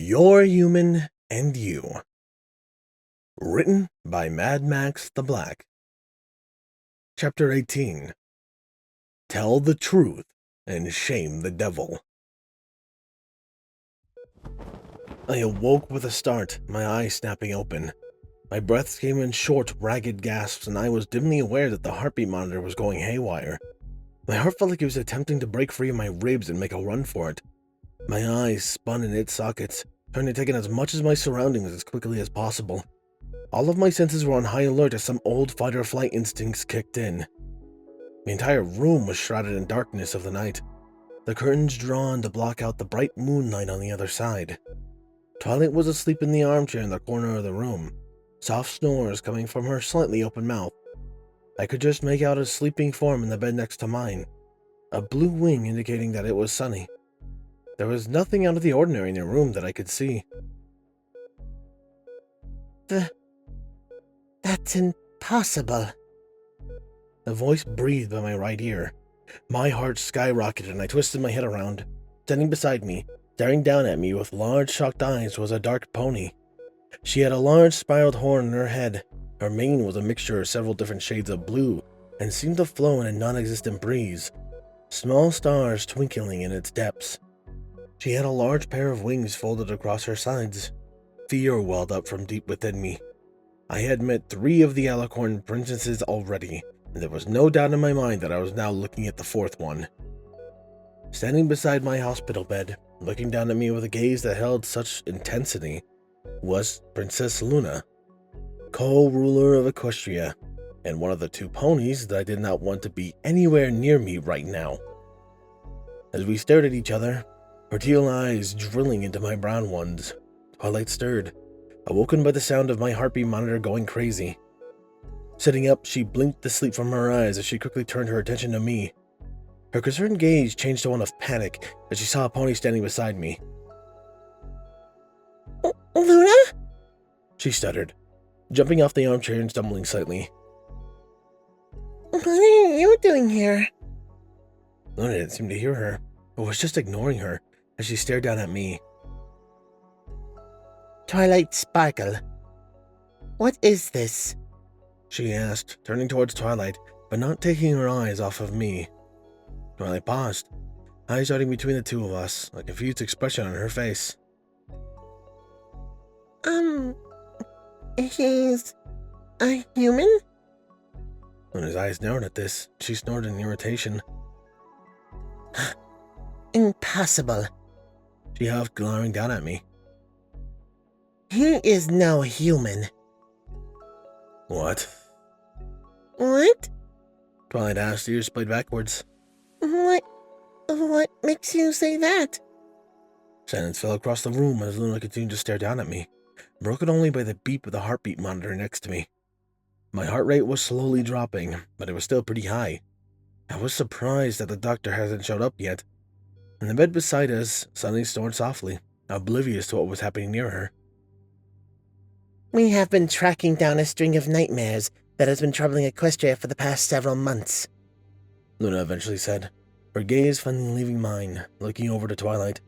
You're Human and You. Written by Mad Max the Black. Chapter 18. Tell the Truth and Shame the Devil. I awoke with a start, my eyes snapping open. My breath came in short, ragged gasps, and I was dimly aware that the heartbeat monitor was going haywire. My heart felt like it was attempting to break free of my ribs and make a run for it. My eyes spun in its sockets, trying to take in as much of my surroundings as quickly as possible. All of my senses were on high alert as some old fight-or-flight instincts kicked in. The entire room was shrouded in darkness of the night, the curtains drawn to block out the bright moonlight on the other side. Twilight was asleep in the armchair in the corner of the room, soft snores coming from her slightly open mouth. I could just make out a sleeping form in the bed next to mine, a blue wing indicating that it was sunny. There was nothing out of the ordinary in the room that I could see. That's impossible. A voice breathed by my right ear. My heart skyrocketed and I twisted my head around. Standing beside me, staring down at me with large shocked eyes, was a dark pony. She had a large spiraled horn in her head. Her mane was a mixture of several different shades of blue and seemed to flow in a non-existent breeze, small stars twinkling in its depths. She had a large pair of wings folded across her sides. Fear welled up from deep within me. I had met 3 of the Alicorn princesses already, and there was no doubt in my mind that I was now looking at the 4th one. Standing beside my hospital bed, looking down at me with a gaze that held such intensity, was Princess Luna, co-ruler of Equestria, and one of the 2 ponies that I did not want to be anywhere near me right now. As we stared at each other, her teal eyes drilling into my brown ones, Twilight stirred, awoken by the sound of my heartbeat monitor going crazy. Sitting up, she blinked the sleep from her eyes as she quickly turned her attention to me. Her concerned gaze changed to one of panic as she saw a pony standing beside me. Luna? She stuttered, jumping off the armchair and stumbling slightly. What are you doing here? Luna didn't seem to hear her, but was just ignoring her as she stared down at me. Twilight Sparkle. What is this? She asked, turning towards Twilight, but not taking her eyes off of me. Twilight paused, eyes darting between the 2 of us, a confused expression on her face. He's a human? When his eyes narrowed at this, she snorted in irritation. Impossible. She huffed, glaring down at me. He is no human. What? What? Twilight asked, ears splayed backwards. What makes you say that? Silence fell across the room as Luna continued to stare down at me, broken only by the beep of the heartbeat monitor next to me. My heart rate was slowly dropping, but it was still pretty high. I was surprised that the doctor hasn't showed up yet. In the bed beside us, Sunny snored softly, oblivious to what was happening near her. We have been tracking down a string of nightmares that has been troubling Equestria for the past several months, Luna eventually said, her gaze finally leaving mine, looking over to Twilight.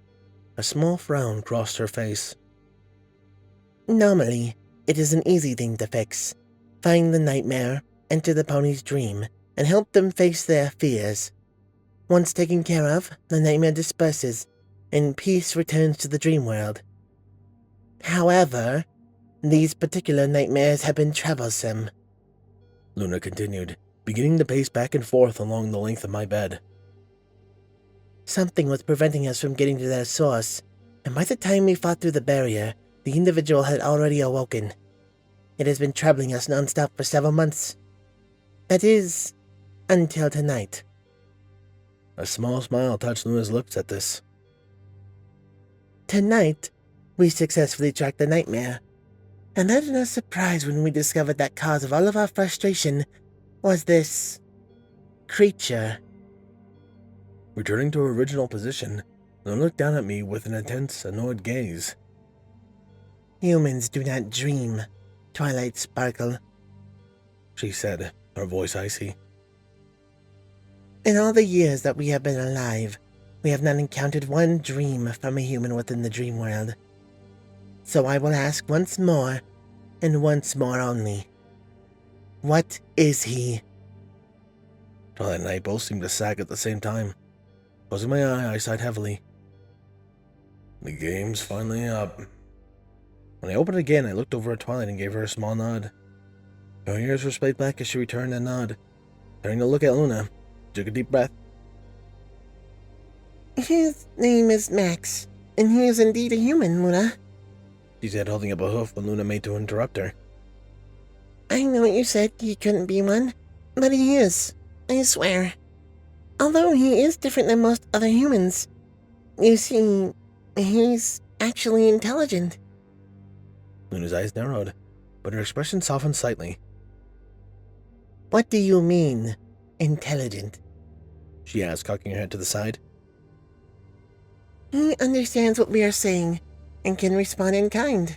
A small frown crossed her face. Normally, it is an easy thing to fix. Find the nightmare, enter the pony's dream, and help them face their fears. Once taken care of, the nightmare disperses, and peace returns to the dream world. However, these particular nightmares have been troublesome, Luna continued, beginning to pace back and forth along the length of my bed. Something was preventing us from getting to their source, and by the time we fought through the barrier, the individual had already awoken. It has been troubling us non-stop for several months. That is, until tonight. A small smile touched Luna's lips at this. Tonight, we successfully tracked the nightmare, and that is no surprise when we discovered that cause of all of our frustration was this creature. Returning to her original position, Luna looked down at me with an intense, annoyed gaze. Humans do not dream, Twilight Sparkle, she said, her voice icy. In all the years that we have been alive, we have not encountered one dream from a human within the dream world. So I will ask once more, and once more only. What is he? Twilight and I both seemed to sag at the same time. Closing my eye, I sighed heavily. The game's finally up. When I opened it again, I looked over at Twilight and gave her a small nod. Her ears were splayed back as she returned the nod. Turning to look at Luna, took a deep breath. His name is Max, and he is indeed a human, Luna. She said, holding up a hoof when Luna made to interrupt her. I know you said he couldn't be one, but he is, I swear. Although he is different than most other humans. You see, he's actually intelligent. Luna's eyes narrowed, but her expression softened slightly. What do you mean, intelligent? She asked, cocking her head to the side. He understands what we are saying, and can respond in kind.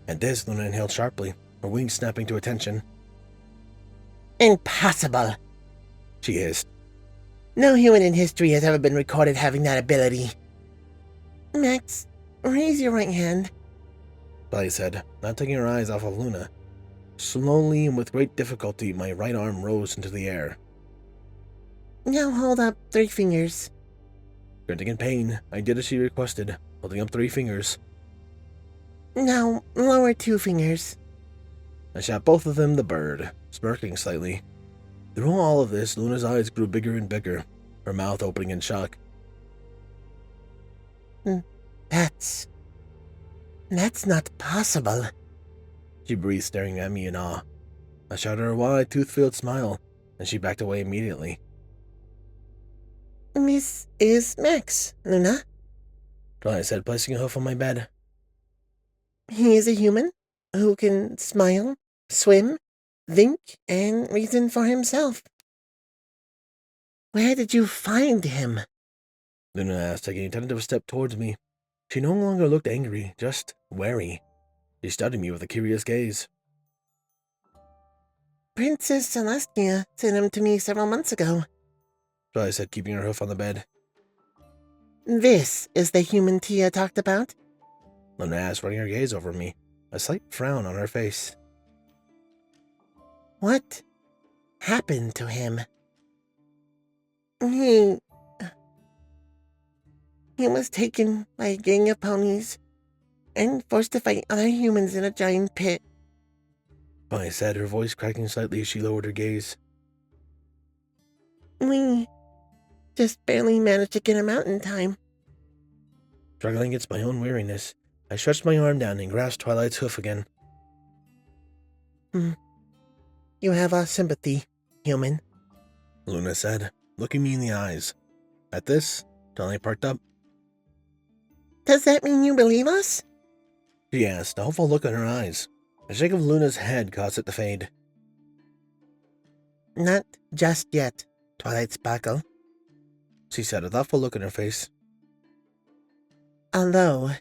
At this, Luna inhaled sharply, her wings snapping to attention. Impossible! She hissed. No human in history has ever been recorded having that ability. Max, raise your right hand. Twilight said, not taking her eyes off of Luna. Slowly and with great difficulty, my right arm rose into the air. Now hold up 3 fingers. Grunting in pain, I did as she requested, holding up 3 fingers. Now lower 2 fingers. I shot both of them the bird, smirking slightly. Through all of this, Luna's eyes grew bigger and bigger, her mouth opening in shock. That's not possible. She breathed, staring at me in awe. I shot her a wide, tooth-filled smile, and she backed away immediately. This is Max, Luna. Twilight said, placing a hoof on my bed. He is a human who can smile, swim, think, and reason for himself. Where did you find him? Luna asked, taking a tentative step towards me. She no longer looked angry, just wary. She studied me with a curious gaze. Princess Celestia sent him to me several months ago. Twilight said, keeping her hoof on the bed. This is the human Tia talked about? Luna asked, running her gaze over me, a slight frown on her face. What happened to him? He was taken by a gang of ponies and forced to fight other humans in a giant pit. Twilight said, her voice cracking slightly as she lowered her gaze. We just barely managed to get him out in time. Struggling against my own weariness, I stretched my arm down and grasped Twilight's hoof again. You have our sympathy, human, Luna said, looking me in the eyes. At this, Twilight perked up. Does that mean you believe us? She asked, a hopeful look in her eyes. A shake of Luna's head caused it to fade. Not just yet, Twilight Sparkle, She said, a thoughtful look in her face. Although,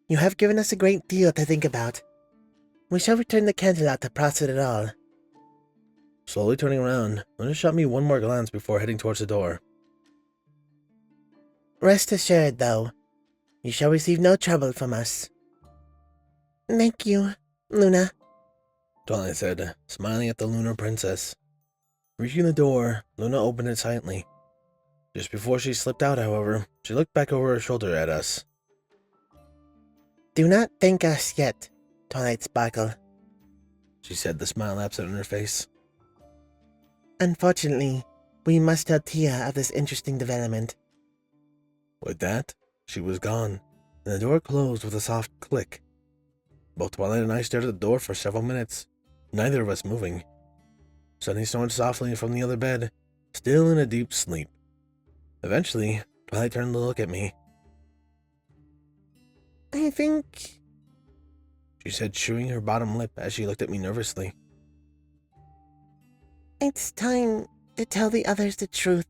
you have given us a great deal to think about. We shall return the candle out to process it all. Slowly turning around, Luna shot me one more glance before heading towards the door. Rest assured, though, you shall receive no trouble from us. Thank you, Luna, Twilight said, smiling at the lunar princess. Reaching the door, Luna opened it silently. Just before she slipped out, however, she looked back over her shoulder at us. Do not thank us yet, Twilight Sparkle, She said, the smile absent on her face. Unfortunately, we must tell Tia of this interesting development. With that, she was gone, and the door closed with a soft click. Both Twilight and I stared at the door for several minutes, neither of us moving. Sunny snored softly from the other bed, still in a deep sleep. Eventually, Twilight turned to look at me. I think... She said, chewing her bottom lip as she looked at me nervously. It's time to tell the others the truth.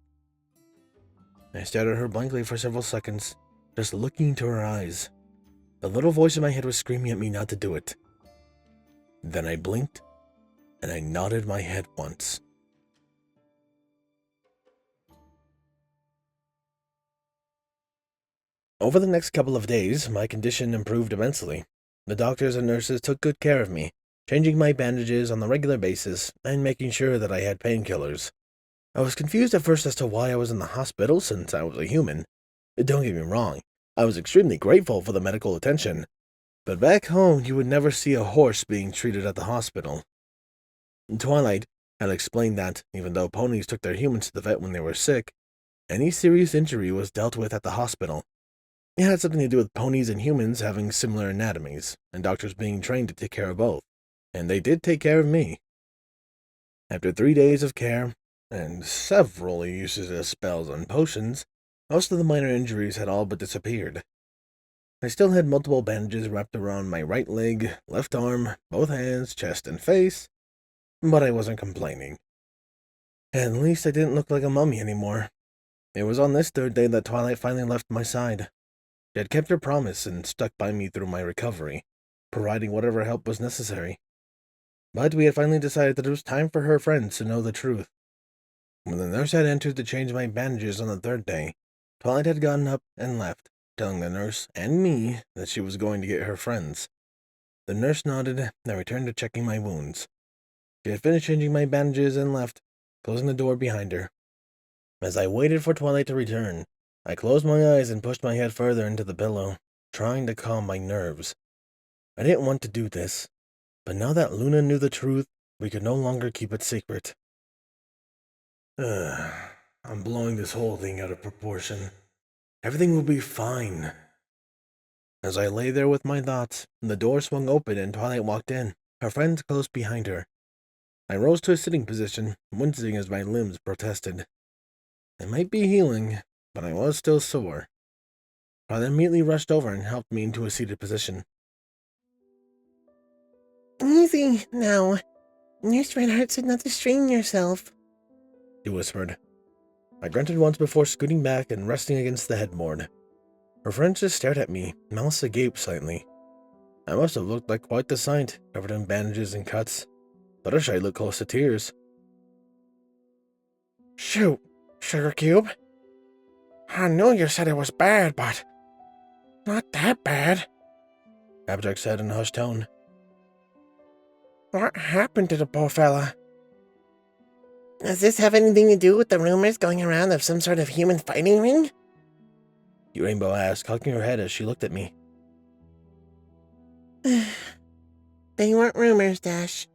I stared at her blankly for several seconds, just looking into her eyes. The little voice in my head was screaming at me not to do it. Then I blinked, and I nodded my head once. Over the next couple of days, my condition improved immensely. The doctors and nurses took good care of me, changing my bandages on a regular basis and making sure that I had painkillers. I was confused at first as to why I was in the hospital since I was a human. Don't get me wrong, I was extremely grateful for the medical attention. But back home, you would never see a horse being treated at the hospital. Twilight had explained that, even though ponies took their humans to the vet when they were sick, any serious injury was dealt with at the hospital. It had something to do with ponies and humans having similar anatomies, and doctors being trained to take care of both. And they did take care of me. After 3 days of care, and several uses of spells and potions, most of the minor injuries had all but disappeared. I still had multiple bandages wrapped around my right leg, left arm, both hands, chest, and face, but I wasn't complaining. At least I didn't look like a mummy anymore. It was on this third day that Twilight finally left my side. She had kept her promise and stuck by me through my recovery, providing whatever help was necessary. But we had finally decided that it was time for her friends to know the truth. When the nurse had entered to change my bandages on the third day, Twilight had gotten up and left, telling the nurse and me that she was going to get her friends. The nurse nodded and returned to checking my wounds. She had finished changing my bandages and left, closing the door behind her. As I waited for Twilight to return, I closed my eyes and pushed my head further into the pillow, trying to calm my nerves. I didn't want to do this, but now that Luna knew the truth, we could no longer keep it secret. I'm blowing this whole thing out of proportion. Everything will be fine. As I lay there with my thoughts, the door swung open and Twilight walked in, her friends close behind her. I rose to a sitting position, wincing as my limbs protested. I might be healing, but I was still sore. Twilight immediately rushed over and helped me into a seated position. Easy now. Nurse Redheart said not to strain yourself, She whispered. I grunted once before scooting back and resting against the headboard. Her friends just stared at me, mouths agape slightly. I must have looked like quite the sight, covered in bandages and cuts. Fluttershy looked close to tears. Shoot, Sugar Cube. I knew you said it was bad, but not that bad. Abject said in a hushed tone. What happened to the poor fella? Does this have anything to do with the rumors going around of some sort of human fighting ring? Rainbow asked, cocking her head as she looked at me. They weren't rumors, Dash.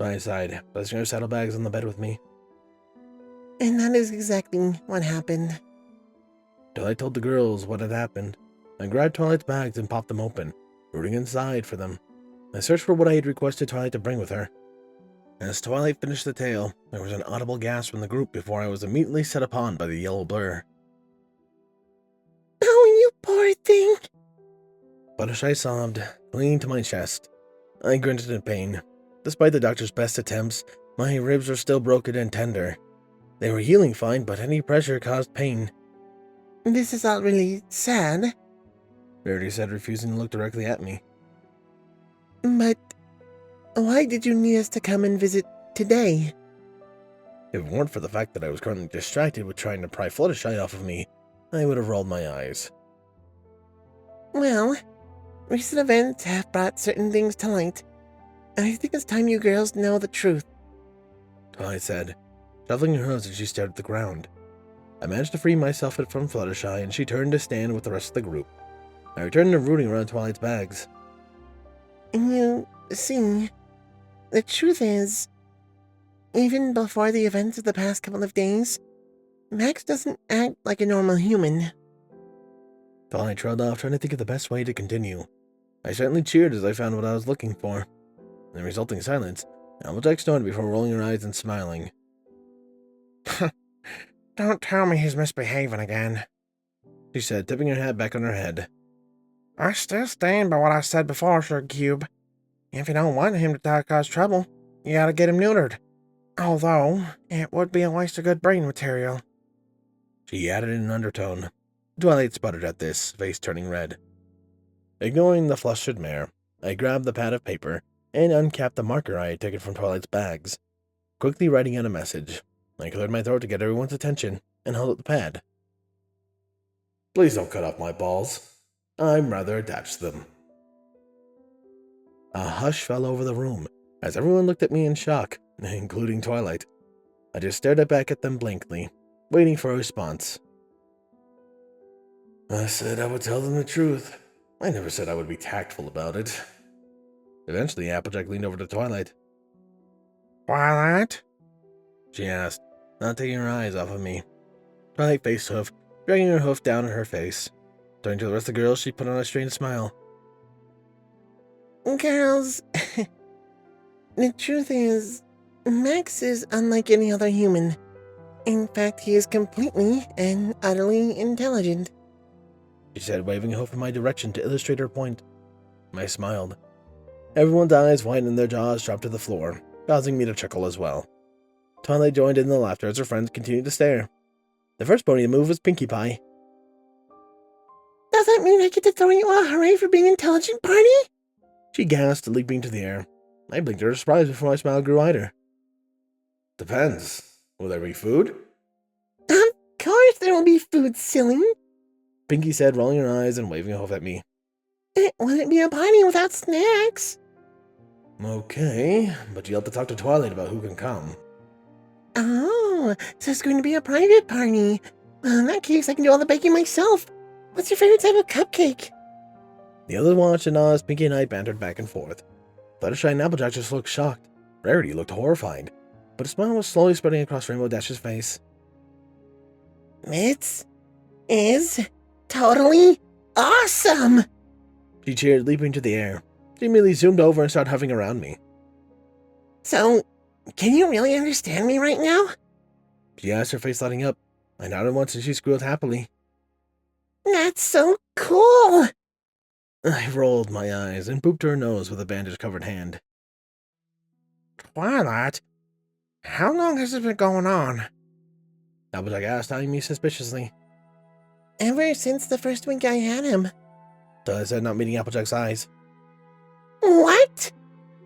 I sighed, placing her saddlebags on the bed with me. And that is exactly what happened. Twilight told the girls what had happened. I grabbed Twilight's bags and popped them open, rooting inside for them. I searched for what I had requested Twilight to bring with her. As Twilight finished the tale, there was an audible gasp from the group before I was immediately set upon by the yellow blur. Oh, you poor thing! Fluttershy sobbed, clinging to my chest. I grunted in pain. Despite the doctor's best attempts, my ribs were still broken and tender. They were healing fine, but any pressure caused pain. This is all really sad. Rarity said, refusing to look directly at me. But why did you need us to come and visit today? If it weren't for the fact that I was currently distracted with trying to pry Fluttershy off of me, I would have rolled my eyes. Well, recent events have brought certain things to light, and I think it's time you girls know the truth. Twilight said, shuffling her hooves as she stared at the ground. I managed to free myself from Fluttershy, and she turned to stand with the rest of the group. I returned to rooting around Twilight's bags. You see, the truth is, even before the events of the past couple of days, Max doesn't act like a normal human. Twilight trailed off, trying to think of the best way to continue. I certainly cheered as I found what I was looking for. In the resulting silence, Applejack snorted before rolling her eyes and smiling. Don't tell me he's misbehaving again, She said, tipping her hat back on her head. I still stand by what I said before, Sugar Cube. If you don't want him to cause trouble, you gotta get him neutered. Although, it would be a waste of good brain material. She added in an undertone. Twilight sputtered at this, face turning red. Ignoring the flustered mare, I grabbed the pad of paper and uncapped the marker I had taken from Twilight's bags. Quickly writing out a message, I cleared my throat to get everyone's attention and held up the pad. Please don't cut off my balls. I'm rather attached to them. A hush fell over the room as everyone looked at me in shock, including Twilight. I just stared back at them blankly, waiting for a response. I said I would tell them the truth. I never said I would be tactful about it. Eventually, Applejack leaned over to Twilight. Twilight? She asked, not taking her eyes off of me. Twilight faced Hoof, dragging her hoof down in her face. Turning to the rest of the girls, she put on a strained smile. Girls, the truth is, Max is unlike any other human. In fact, he is completely and utterly intelligent, She said, waving a hoof in my direction to illustrate her point. I smiled. Everyone's eyes widened and their jaws dropped to the floor, causing me to chuckle as well. Twilight joined in the laughter as her friends continued to stare. The first pony to move was Pinkie Pie. Does that mean I get to throw you a hooray for being intelligent, party? She gasped, leaping to the air. I blinked at her surprise before my smile grew wider. Depends. Will there be food? Of course there will be food, silly. Pinkie said, rolling her eyes and waving a hoof at me. It wouldn't be a party without snacks. Okay, but you'll have to talk to Twilight about who can come. Oh, so it's going to be a private party. Well, in that case, I can do all the baking myself. What's your favorite type of cupcake? The others watched and as Pinkie and I bantered back and forth. Fluttershy and Applejack just looked shocked. Rarity looked horrified, but a smile was slowly spreading across Rainbow Dash's face. It is totally awesome! She cheered, leaping to the air. She immediately zoomed over and started hovering around me. So, can you really understand me right now? She asked, her face lighting up. I nodded once and she squealed happily. That's so cool! I rolled my eyes and pooped to her nose with a bandage-covered hand. Twilight? How long has this been going on? Applejack asked, eyeing me suspiciously. Ever since the first week I had him. Twilight said, not meeting Applejack's eyes. What?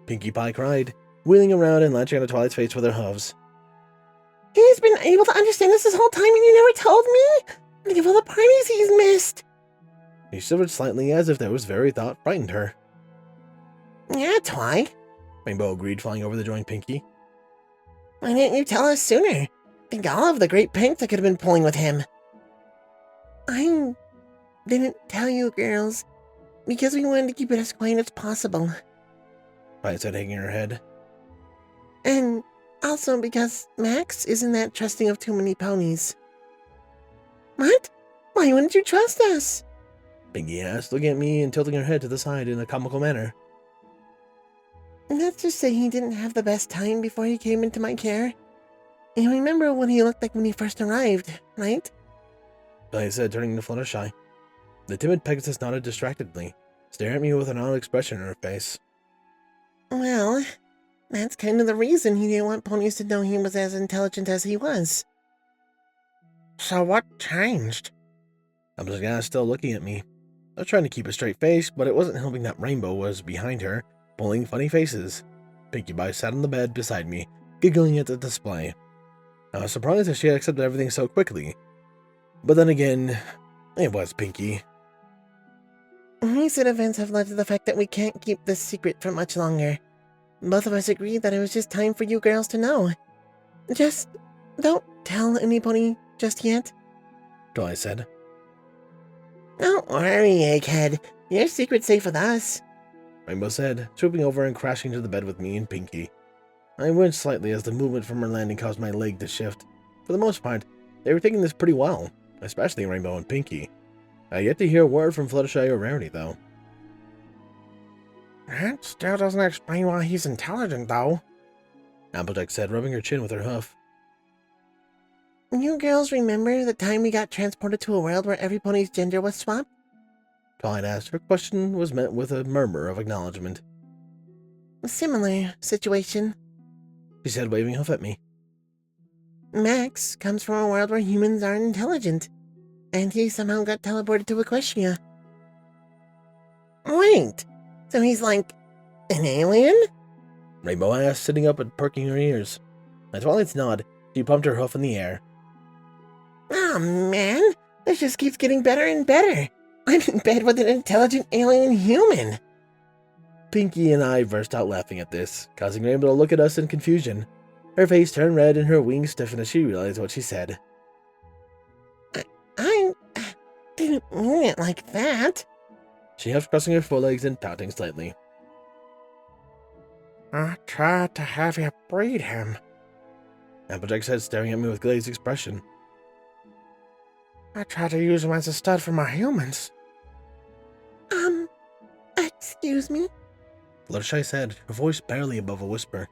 Pinkie Pie cried, wheeling around and latching onto Twilight's face with her hooves. He's been able to understand this whole time and you never told me? Think of all the parties he's missed. He shivered slightly as if that very thought frightened her. Yeah, Twi. Rainbow agreed, flying over to join Pinkie. Why didn't you tell us sooner? Think all of the great pranks I could have been pulling with him. I didn't tell you, girls, because we wanted to keep it as quiet as possible. Bryant said, hanging her head. And also because Max isn't that trusting of too many ponies. What? Why wouldn't you trust us? Pinkie asked, looking at me and tilting her head to the side in a comical manner. Let's just say he didn't have the best time before he came into my care. You remember what he looked like when he first arrived, right? I said, turning to Fluttershy. The timid Pegasus nodded distractedly, staring at me with an odd expression on her face. Well, that's kind of the reason he didn't want ponies to know he was as intelligent as he was. So what changed? Applejack still looking at me. I was trying to keep a straight face, but it wasn't helping that Rainbow was behind her, pulling funny faces. Pinkie Pie sat on the bed beside me, giggling at the display. I was surprised that she had accepted everything so quickly. But then again, it was Pinkie. Recent events have led to the fact that we can't keep this secret for much longer. Both of us agreed that it was just time for you girls to know. Just don't tell anybody just yet. Twilight said. Don't worry, egghead. Your secret's safe with us. Rainbow said, swooping over and crashing to the bed with me and Pinkie. I winced slightly as the movement from her landing caused my leg to shift. For the most part, they were taking this pretty well, especially Rainbow and Pinkie. I yet to hear a word from Fluttershy or Rarity, though. That still doesn't explain why he's intelligent, though. Applejack said, rubbing her chin with her hoof. You girls remember the time we got transported to a world where every pony's gender was swapped? Twilight asked. Her question was met with a murmur of acknowledgement. A similar situation. She said, waving a hoof at me. Max comes from a world where humans aren't intelligent, and he somehow got teleported to Equestria. Wait, so he's like an alien? Rainbow asked, sitting up and perking her ears. At Twilight's nod, she pumped her hoof in the air. Oh man, This just keeps getting better and better. I'm in bed with an intelligent alien human. Pinky and I burst out laughing at this, causing Rainbow to look at us in confusion. Her face turned red and her wings stiffened as she realized what she said. I didn't mean it like that. She huffed, crossing her forelegs and pouting slightly. I tried to have you breed him. Applejack said, staring at me with glazed expression. I tried to use him as a stud for my humans. Excuse me? Fluttershy said, her voice barely above a whisper.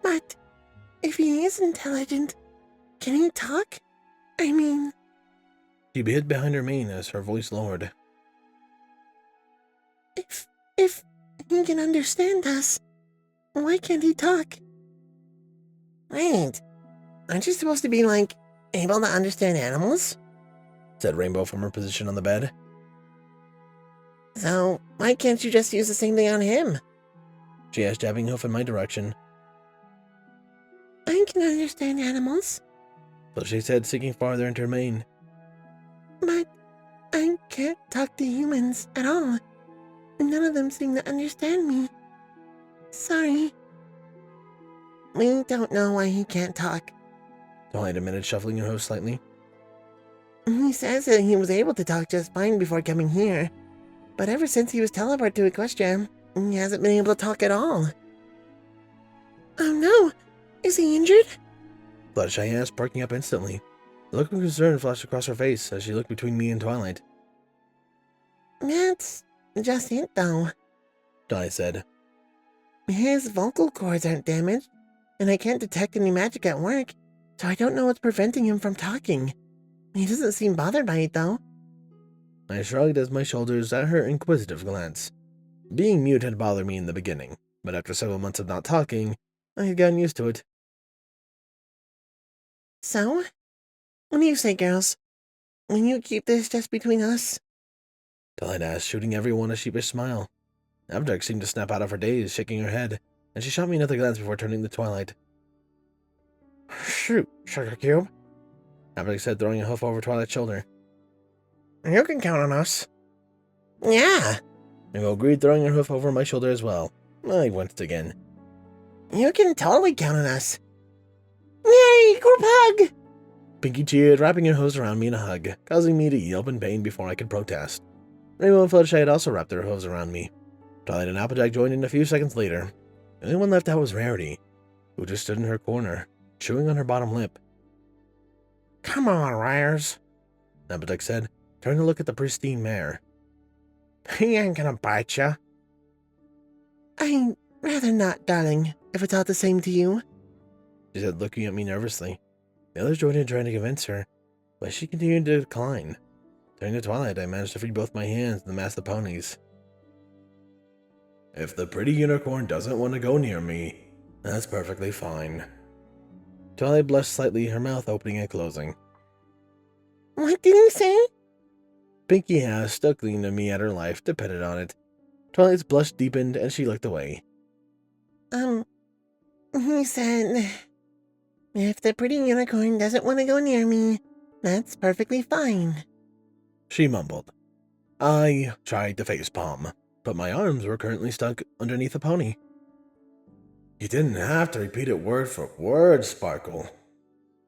But if he is intelligent, can he talk? I mean... She hid behind her mane as her voice lowered. If he can understand us, why can't he talk? Wait, aren't you supposed to be, like, able to understand animals? Said Rainbow from her position on the bed. So, why can't you just use the same thing on him? She asked, jabbing hoof in my direction. I can understand animals. Fluttershy said, sinking farther into her mane. But I can't talk to humans at all. None of them seem to understand me. Sorry. We don't know why he can't talk. Twilight admitted, shuffling her hoof slightly. He says that he was able to talk just fine before coming here. But ever since he was teleported to Equestria, he hasn't been able to talk at all. Oh no! Is he injured? Fluttershy asked, perking up instantly. The look of concern flashed across her face as she looked between me and Twilight. That's just it, though. Twilight said. His vocal cords aren't damaged, and I can't detect any magic at work, so I don't know what's preventing him from talking. He doesn't seem bothered by it, though. I shrugged as my shoulders at her inquisitive glance. Being mute had bothered me in the beginning, but after several months of not talking, I had gotten used to it. So? What do you say, girls? Will you keep this just between us? Twilight asked, shooting everyone a sheepish smile. Applejack seemed to snap out of her daze, shaking her head, and she shot me another glance before turning to Twilight. Shoot, Sugar Cube. Maverick said, throwing a hoof over Twilight's shoulder. You can count on us. Yeah. Rainbow agreed, throwing her hoof over my shoulder as well. I winced again. You can totally count on us. Yay, group hug! Pinky cheered, wrapping her hooves around me in a hug, causing me to yelp in pain before I could protest. Rainbow and Fluttershy had also wrapped their hooves around me. Twilight and Applejack joined in a few seconds later. The only one left out was Rarity, who just stood in her corner, chewing on her bottom lip. Come on, Ryers, Applejack said, turning to look at the pristine mare. He ain't gonna bite ya. I'd rather not, darling, if it's all the same to you. She said, looking at me nervously. The others joined in trying to convince her, but she continued to decline. Turning to Twilight, I managed to free both my hands and the mass of ponies. If the pretty unicorn doesn't want to go near me, that's perfectly fine. Twilight blushed slightly, her mouth opening and closing. What did you say? Pinky asked, still clinging to me at her life depended on it. Twilight's blush deepened and she looked away. He said, if the pretty unicorn doesn't want to go near me, that's perfectly fine. She mumbled. I tried to facepalm, but my arms were currently stuck underneath the pony. You didn't have to repeat it word for word, Sparkle.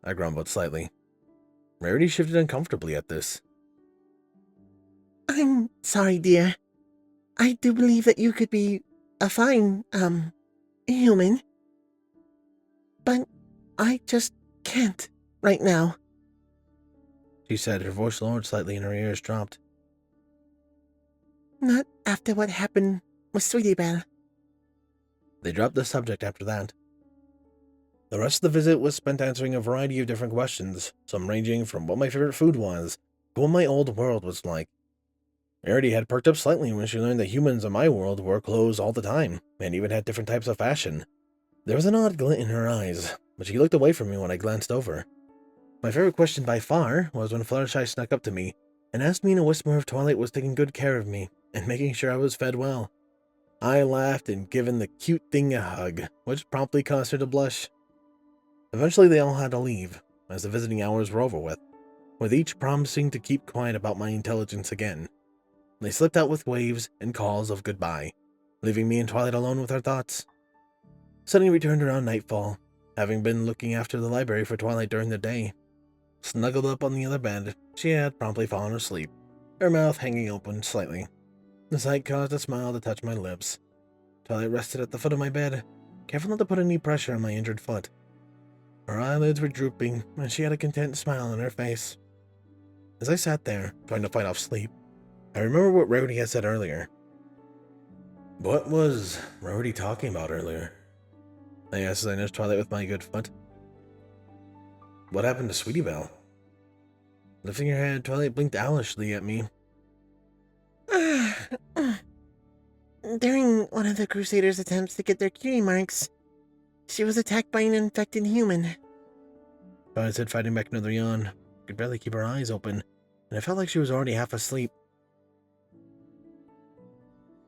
I grumbled slightly. Rarity shifted uncomfortably at this. I'm sorry, dear. I do believe that you could be a fine, human. But I just can't right now. She said, her voice lowered slightly and her ears dropped. Not after what happened with Sweetie Belle. They dropped the subject after that. The rest of the visit was spent answering a variety of different questions, some ranging from what my favorite food was to what my old world was like. Rarity had perked up slightly when she learned that humans in my world wore clothes all the time, and even had different types of fashion. There was an odd glint in her eyes, but she looked away from me when I glanced over. My favorite question by far was when Fluttershy snuck up to me and asked me in a whisper if Twilight was taking good care of me and making sure I was fed well. I laughed and given the cute thing a hug, which promptly caused her to blush. Eventually they all had to leave, as the visiting hours were over with. with each promising to keep quiet about my intelligence again. They slipped out with waves and calls of goodbye, leaving me and Twilight alone with our thoughts. Sunny returned around nightfall, having been looking after the library for Twilight during the day. Snuggled up on the other bed, she had promptly fallen asleep, her mouth hanging open slightly. The sight caused a smile to touch my lips. Twilight rested at the foot of my bed, careful not to put any pressure on my injured foot. Her eyelids were drooping, and she had a content smile on her face. As I sat there, trying to fight off sleep, I remember what Rarity had said earlier. What was Rarity talking about earlier? I asked as I nudged Twilight with my good foot. What happened to Sweetie Belle? Lifting her head, Twilight blinked owlishly at me. During one of the Crusaders' attempts to get their cutie marks, she was attacked by an infected human. Twilight said, fighting back another yawn. Could barely keep her eyes open, and I felt like she was already half asleep.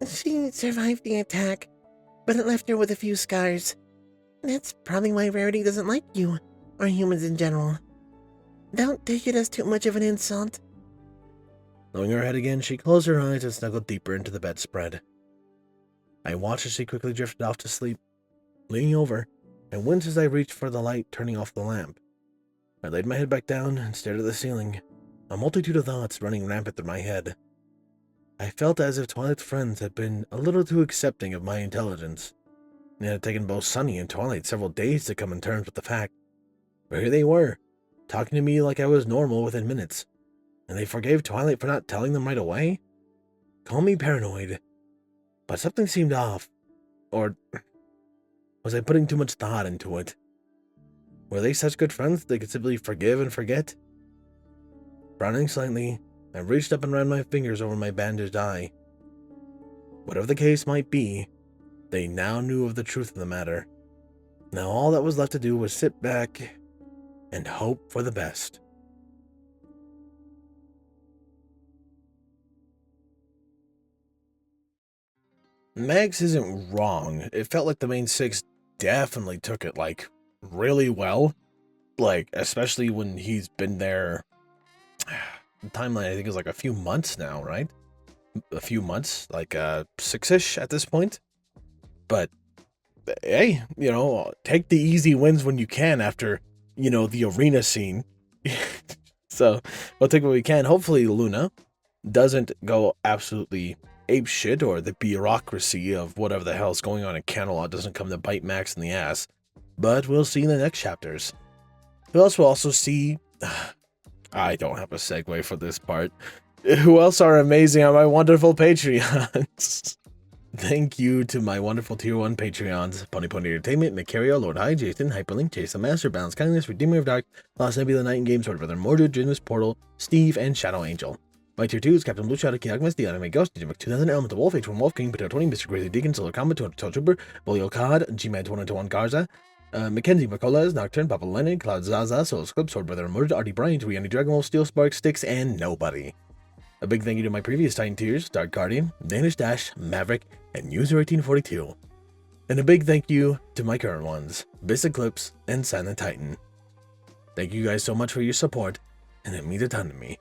She survived the attack, but it left her with a few scars. That's probably why Rarity doesn't like you, or humans in general. Don't take it as too much of an insult. Lowering her head again, she closed her eyes and snuggled deeper into the bedspread. I watched as she quickly drifted off to sleep, leaning over, and winced as I reached for the light, turning off the lamp. I laid my head back down and stared at the ceiling, a multitude of thoughts running rampant through my head. I felt as if Twilight's friends had been a little too accepting of my intelligence. It had taken both Sunny and Twilight several days to come to terms with the fact. But here they were, talking to me like I was normal within minutes, and they forgave Twilight for not telling them right away? Call me paranoid, but something seemed off. Or was I putting too much thought into it? Were they such good friends that they could simply forgive and forget? Frowning slightly, I reached up and ran my fingers over my bandaged eye. Whatever the case might be, they now knew of the truth of the matter. Now all that was left to do was sit back and hope for the best. Max isn't wrong. It felt like the main six definitely took it, really well. Especially when he's been there. The timeline, I think, is a few months now, right? A few months, 6-ish at this point. But, hey, take the easy wins when you can after, the arena scene. So, we'll take what we can. Hopefully, Luna doesn't go absolutely apeshit, or the bureaucracy of whatever the hell's going on in Camelot doesn't come to bite Max in the ass. But we'll see in the next chapters. Who else will also see... I don't have a segue for this part. Who else are amazing on my wonderful Patreons? Thank you to my wonderful Tier 1 Patreons: Pony Entertainment, Macario, Lord HiE, Jason, Hyperlink, Chase the Master, Balance Kindness, Redeemer of Dark, Lost Nebula, Night in Games, Brother Mordred, Dreamless Portal, Steve, and Shadow Angel. My Tier 2 is Captain Blueshadow, Kiagmas, The Anime Ghost, DJMX 2000, Elemental Wolf, H1 Wolf, King, Potato 20, Mr. Crazy Deacon, Solar Combat, Total Trooper, Bolio Cod, G-Man 201 Garza, Mackenzie McCullough, Nocturne, Papa Lennon, Cloud Zaza, Solus Clip, Sword Brother Mordred, Artie Bryant, Rihanna Dragonwolf, Steel Spark, Sticks, and Nobody. A big thank you to my previous Titan tiers, Dark Guardian, Danish Dash, Maverick, and User 1842. And a big thank you to my current ones, Biss Eclipse and Silent Titan. Thank you guys so much for your support, and it means a ton to me.